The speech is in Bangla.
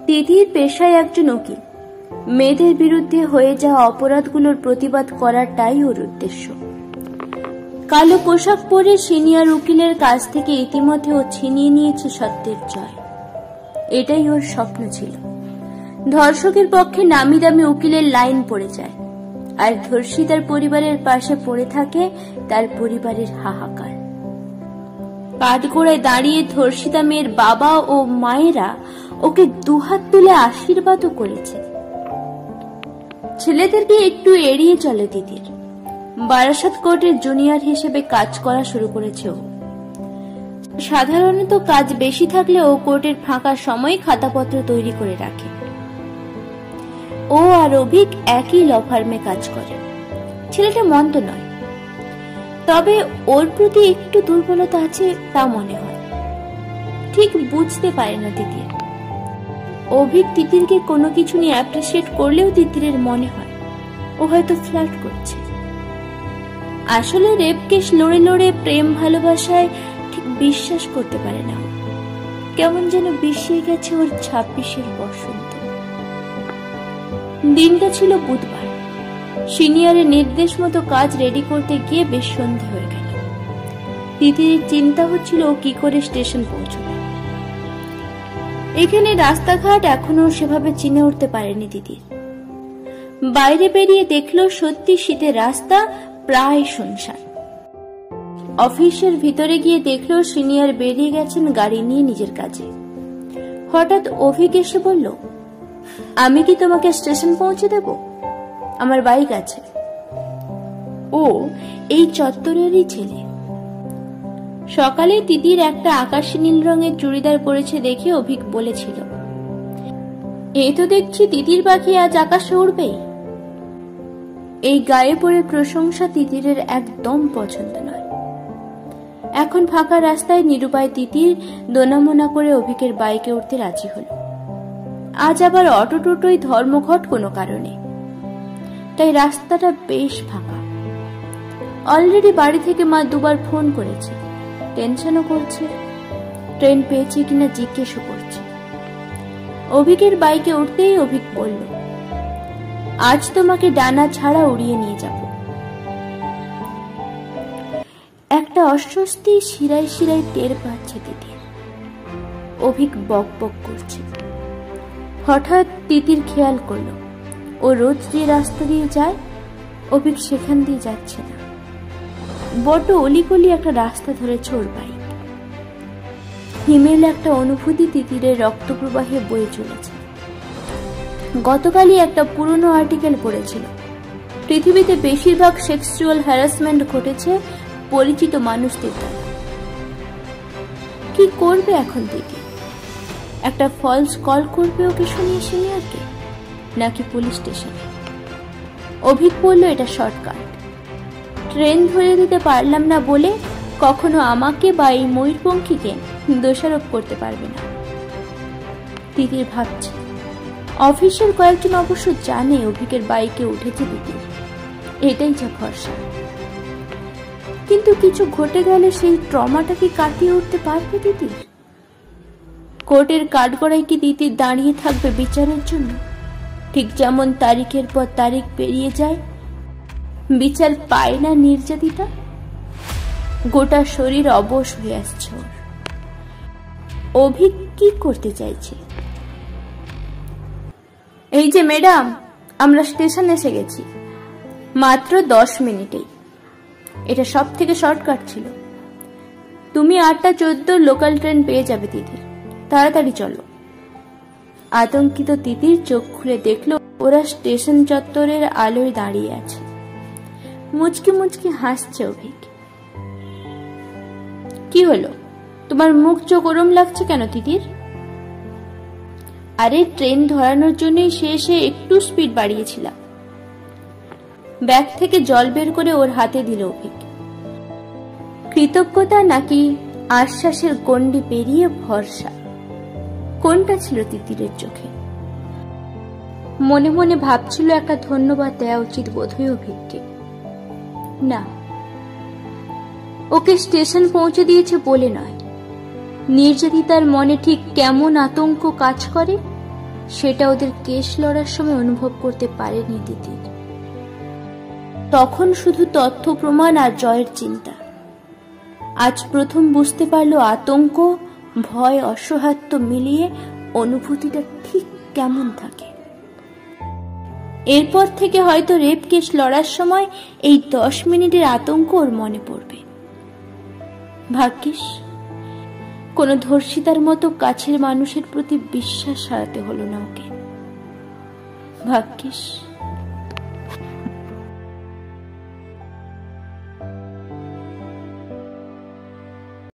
তিথির পেশায় একজন উকিল। মেয়েদের বিরুদ্ধে হয়ে যাওয়া অপরাধগুলোর প্রতিবাদ করাটাই ওর উদ্দেশ্য। কালো পোশাক পরে সিনিয়র উকিলের কাছ থেকে ইতিমধ্যে ও ছিনিয়ে নিয়েছে সত্যের জয়। এটাই ওর স্বপ্ন ছিল। ধর্ষকের পক্ষে নামি দামি উকিলের লাইন পড়ে যায়, আর ধর্ষিতার পরিবারের পাশে পড়ে থাকে তার পরিবারের হাহাকার। কাঠগোড়ায় দাঁড়িয়ে ধর্ষিতা মেয়ের বাবা ও মায়েরা ওকে দুহাত তুলে আশীর্বাদও করেছে। ছেলেদেরকে একটু এড়িয়ে চলে তিতির। বারাসাত কোর্টের জুনিয়র হিসেবে কাজ করা শুরু করেছে ও। সাধারণত কাজ বেশি থাকলেও কোর্টের ফাঁকা সময় খাতাপত্র তৈরি করে রাখে। ও আর অভিক একই ল ফার্মে কাজ করে। ছেলেটা মন্দ নয়, তবে ওর প্রতি একটু দুর্বলতা আছে তা মনে হয়। ঠিক বুঝতে পারে না তিতির। অভিক তিতিরকে কোনো কিছু নিয়ে অ্যাপ্রিসিয়েট করলেও তিতিরের মনে হয় ও হয়তো ফ্লার্ট করছে। আসলে রেপ কেস লড়ে লড়ে প্রেম ভালোবাসায় ঠিক বিশ্বাস করতে পারে না। কেমন যেন বিষিয়ে গেছে ওর 26-এর বসন্ত। দিনটা ছিল বুধবার। সিনিয়রের নির্দেশ মতো কাজ রেডি করতে গিয়ে বেশ সন্ধে হয়ে গেল। তিতির চিন্তা হচ্ছিল ও কি করে স্টেশন পৌঁছবে। এখানে রাস্তাঘাট এখনো সেভাবে চিনে উঠতে পারেনি তিতির। বাইরে বেরিয়ে দেখলো সত্যি শীতের রাস্তা প্রায় শুনশান। অফিসের ভিতরে গিয়ে দেখলো সিনিয়র বেরিয়ে গেছেন গাড়ি নিয়ে নিজের কাজে। হঠাৎ অভিক এসে বলল, আমি কি তোমাকে স্টেশন পৌঁছে দেব? আমার বাইক আছে। ও এই চত্বরেরই ছেলে। সকালে তিতির একটা আকাশী নীল রঙের চুড়িদার পরেছে দেখে অভিক বলেছিল, এই তো দেখছি তিতির পাখি আজ আকাশে উড়বেই। এই গায়ে পড়ে প্রশংসা তিতিরের একদম পছন্দ নয়। এখন ফাঁকা রাস্তায় নিরুপায় তিতির দোনামোনা করে অভিকের বাইকে উঠতে রাজি হল। আজ আবার অটো টোটোই ধর্মঘট কোনো কারণে, তাই রাস্তাটা বেশ ফাঁকা। অলরেডি বাড়ি থেকে মা দুবার ফোন করেছে, টেনশনও করছে, ট্রেন পেয়েছে কিনা জিজ্ঞেসও করছে। অভিকের বাইকে উঠতেই অভিক বলল, আজ তোমাকে ডানা ছাড়া উড়িয়ে নিয়ে যাব। একটা অস্বস্তি শিরায় শিরায় টের পাচ্ছে তিতির। অভিক বক বক করছে। হঠাৎ তিতির খেয়াল করলো ও রোজ যে রাস্তা দিয়ে যায় অভিক সেখান দিয়ে যাচ্ছে না। বড় অলিগলি একটা রাস্তা ধরেছে ওর বাইক। হিমেল একটা অনুভূতি তিতিরের রক্ত প্রবাহে বয়ে চলেছে। গতকালই একটা পুরনো আর্টিকেল পড়েছিল, পৃথিবীতে বেশিরভাগ সেক্সুয়াল হ্যারাসমেন্ট ঘটেছে পরিচিত মানুষদের দ্বারা। কি করবে এখন দিদি? একটা ফলস কল করবে ওকে শুনিয়ে সিনিয়রকে, নাকি পুলিশ স্টেশনে? অভিক বলল এটা শর্টকাট। ট্রেন ধরে দিতে পারলাম না বলে কখনো আমাকে বা এই ময়ূরপঙ্খীকে দোষারোপ করতে পারবে না। তিতির ভাবছে, অফিসের কয়েকজন অবশ্য জানে অভিকের বাইকে উঠেছে তিতির, এটাই যা ভরসা। কিন্তু কিছু ঘটে গেলে সেই ট্রমাটা কি কাটিয়ে উঠতে পারবে তিতির? কোর্টের কাঠগড়ায় কি তিতির দাঁড়িয়ে থাকবে বিচারের জন্য? ঠিক যেমন তারিখের পর তারিখ পেরিয়ে যায়, বিচার পায় না নির্যাতিতা। গোটা শরীর অবশ হয়ে আসছে ওর। অভিক কি করতে চাইছে? এই যে ম্যাডাম, আমরা স্টেশন এসে গেছি, মাত্র 10 মিনিটেই। এটা সব থেকে শর্টকাট ছিল। তুমি 8:14 লোকাল ট্রেন পেয়ে যাবে তিতির, তাড়াতাড়ি চলো। আতঙ্কিত তিতির চোখ খুলে দেখলো ওরা স্টেশন চত্বরের আলোয় দাঁড়িয়ে আছে। মুচকি মুচকি হাসছে অভিক। কি হলো, তোমার মুখ চোখ ওরম লাগছে কেন তিতির? আরে ট্রেন ধরানোর জন্যই শেষে একটু স্পিড বাড়িয়েছিলাম। ব্যাগ থেকে জল বের করে ওর হাতে দিল অভিক। কৃতজ্ঞতা নাকি আশ্বাসের গণ্ডি পেরিয়ে ভরসা, কোনটা ছিল তিতিরের চোখে? মনে মনে ভাবছিল একটা ধন্যবাদ দেওয়া উচিত বোধহয় অভিককে। না, ওকে স্টেশন পৌঁছে দিয়েছে বলে নয়। নির্যাতিতার মনে ঠিক কেমন আতঙ্ক কাজ করে সেটা ওদের কেস লড়ার সময় অনুভব করতে পারেনি তিতির। তখন শুধু তথ্য প্রমাণ আর জয়ের চিন্তা। আজ প্রথম বুঝতে পারলো আতঙ্ক, ভয়, অসহায়ত্ব মিলিয়ে অনুভূতিটা ঠিক কেমন থাকে। এরপর থেকে হয়তো রেপ কেস লড়ার সময় এই 10 মিনিটের আতঙ্ক ওর মনে পড়বে। ভাগ্যিস কোনো ধর্ষিতার মতো কাছের মানুষের প্রতি বিশ্বাস হারাতে হলো না ওকে। ভাগ্যিস